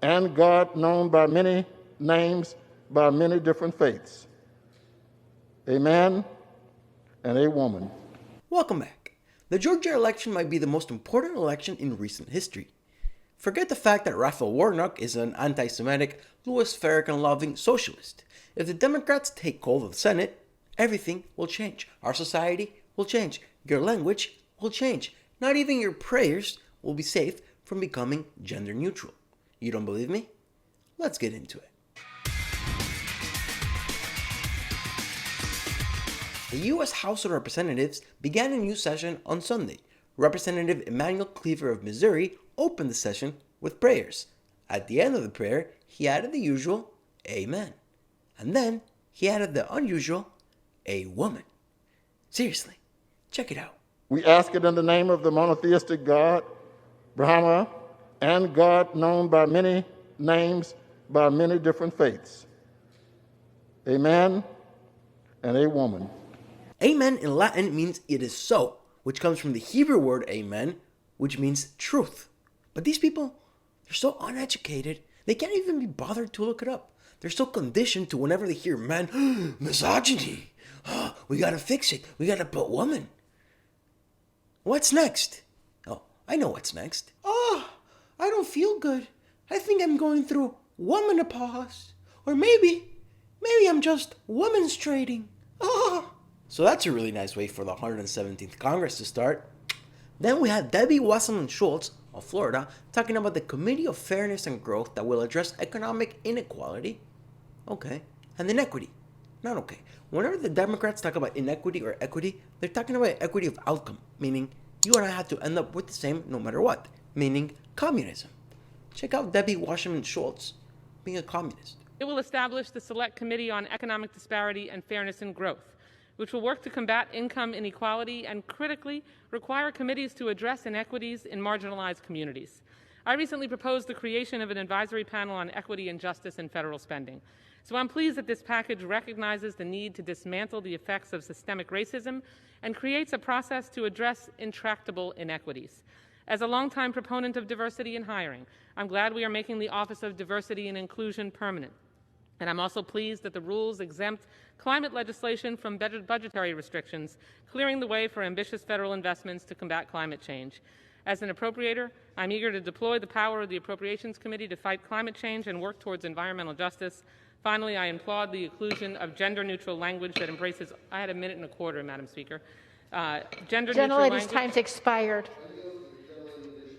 and God known by many names, by many different faiths. Amen and a woman. Welcome back. The Georgia election might be the most important election in recent history. Forget the fact that Raphael Warnock is an anti-Semitic, Louis Farrakhan-loving socialist. If the Democrats take hold of the Senate, everything will change. Our society will change. Your language will change. Not even your prayers will be safe from becoming gender neutral. You don't believe me? Let's get into it. The U.S. House of Representatives began a new session on Sunday. Representative Emanuel Cleaver of Missouri opened the session with prayers. At the end of the prayer, he added the usual, Amen. And then he added the unusual, a woman. Seriously, check it out. We ask it in the name of the Monotheistic God, Brahma, and God known by many names, by many different faiths. Amen and a woman. Amen in Latin means it is so, which comes from the Hebrew word amen, which means truth. But these people, they're so uneducated, they can't even be bothered to look it up. They're so conditioned to whenever they hear man, misogyny, we gotta fix it, we gotta put woman. What's next? Oh, I know what's next. I don't feel good. I think I'm going through womenopause. Or maybe I'm just women's trading. So that's a really nice way for the 117th Congress to start. Then we had Debbie Wasserman Schultz of Florida talking about the Committee of Fairness and Growth that will address economic inequality. Okay. And inequity. Not okay. Whenever the Democrats talk about inequity or equity, they're talking about equity of outcome, meaning you and I have to end up with the same no matter what, meaning communism. Check out Debbie Wasserman Schultz being a communist. It will establish the Select Committee on Economic Disparity and Fairness and Growth, which will work to combat income inequality and, critically, require committees to address inequities in marginalized communities. I recently proposed the creation of an advisory panel on equity and justice in federal spending. So I'm pleased that this package recognizes the need to dismantle the effects of systemic racism and creates a process to address intractable inequities. As a longtime proponent of diversity in hiring, I'm glad we are making the Office of Diversity and Inclusion permanent. And I'm also pleased that the rules exempt climate legislation from budgetary restrictions, clearing the way for ambitious federal investments to combat climate change. As an appropriator, I'm eager to deploy the power of the Appropriations Committee to fight climate change and work towards environmental justice. Finally, I applaud the inclusion of gender-neutral language that embraces— I had a minute and a quarter, Madam Speaker. Gender-neutral language— Gentlelady's time's expired.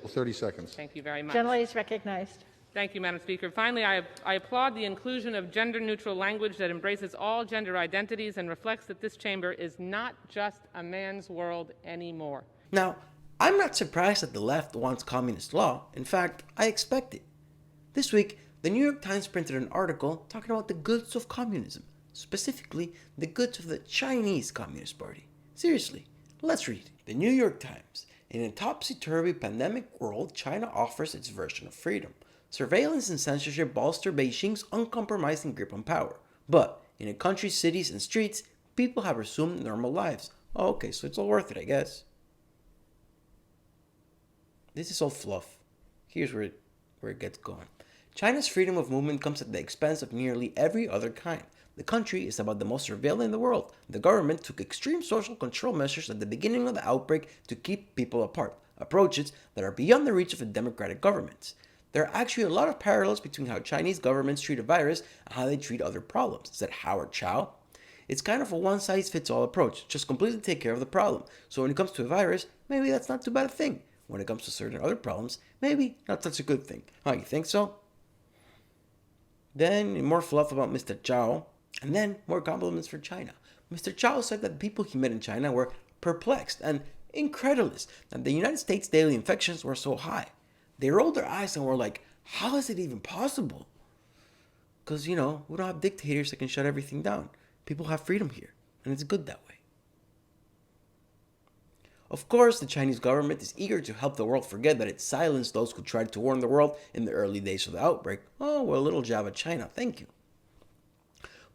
30 seconds. Thank you very much. Gentlelady's recognized. Thank you, Madam Speaker. Finally, I applaud the inclusion of gender-neutral language that embraces all gender identities and reflects that this chamber is not just a man's world anymore. Now, I'm not surprised that the left wants communist law. In fact, I expect it. This week, the New York Times printed an article talking about the goods of communism, specifically the goods of the Chinese Communist Party. Seriously, let's read. The New York Times. In a topsy-turvy pandemic world, China offers its version of freedom. Surveillance and censorship bolster Beijing's uncompromising grip on power. But in a country's cities and streets, people have resumed normal lives. Oh, okay, so it's all worth it, I guess. This is all fluff. Here's where it gets going. China's freedom of movement comes at the expense of nearly every other kind. The country is about the most surveilled in the world. The government took extreme social control measures at the beginning of the outbreak to keep people apart, approaches that are beyond the reach of democratic governments. There are actually a lot of parallels between how Chinese governments treat a virus and how they treat other problems, said Howard Chow. It's kind of a one-size-fits-all approach, just completely take care of the problem. So when it comes to a virus, maybe that's not too bad a thing. When it comes to certain other problems, maybe not such a good thing. Oh, you think so? Then more fluff about Mr. Chow, and then more compliments for China. Mr. Chow said that the people he met in China were perplexed and incredulous that the United States' daily infections were so high. They rolled their eyes and were like, how is it even possible? Because, we don't have dictators that can shut everything down. People have freedom here, and it's good that way. Of course, the Chinese government is eager to help the world forget that it silenced those who tried to warn the world in the early days of the outbreak. Oh, well, a little jab at China, thank you.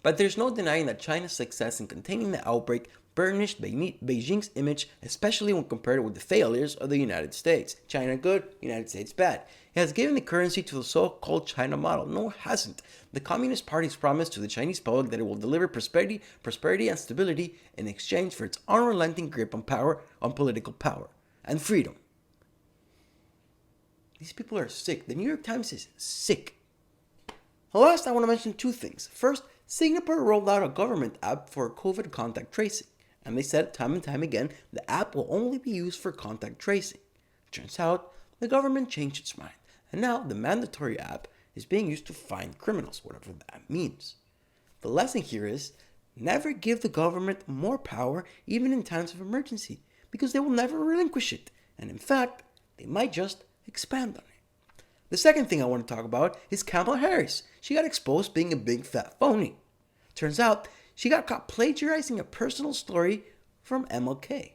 But there's no denying that China's success in containing the outbreak burnished Beijing's image, especially when compared with the failures of the United States. China good, United States bad. It has given the currency to the so-called China model. No, it hasn't. The Communist Party's promised to the Chinese public that it will deliver prosperity and stability in exchange for its unrelenting grip on power, on political power, and freedom. These people are sick. The New York Times is sick. Last, I want to mention two things. First, Singapore rolled out a government app for COVID contact tracing. And they said time and time again, the app will only be used for contact tracing. Turns out, the government changed its mind. And now, the mandatory app is being used to find criminals, whatever that means. The lesson here is, never give the government more power, even in times of emergency, because they will never relinquish it. And in fact, they might just expand on it. The second thing I want to talk about is Campbell Harris. She got exposed being a big fat phony. Turns out, she got caught plagiarizing a personal story from MLK.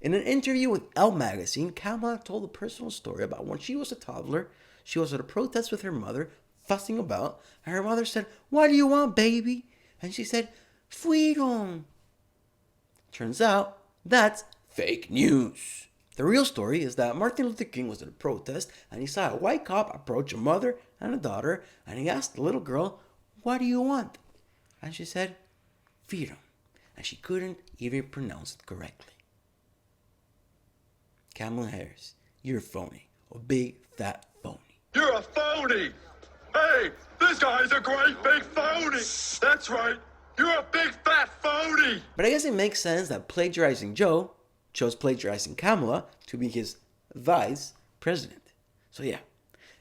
In an interview with Elle magazine, Campbell told a personal story about when she was a toddler. She was at a protest with her mother, fussing about, and her mother said, "What do you want, baby?" And she said, "Freedom." Turns out, that's fake news. The real story is that Martin Luther King was at a protest and he saw a white cop approach a mother and a daughter, and he asked the little girl, "What do you want?" And she said, "Freedom." And she couldn't even pronounce it correctly. Campbell Harris, you're a phony. A big fat phony. You're a phony! Hey, this guy's a great big phony! That's right, you're a big fat phony! But I guess it makes sense that plagiarizing Joe chose plagiarizing Kamala to be his vice president. So yeah,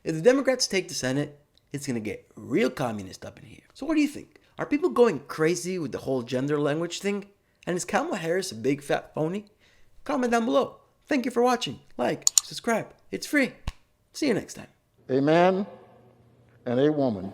if the Democrats take the Senate, it's gonna get real communist up in here. So what do you think? Are people going crazy with the whole gender language thing? And is Campbell Harris a big fat phony? Comment down below. Thank you for watching. Like, subscribe. It's free. See you next time. A man and a woman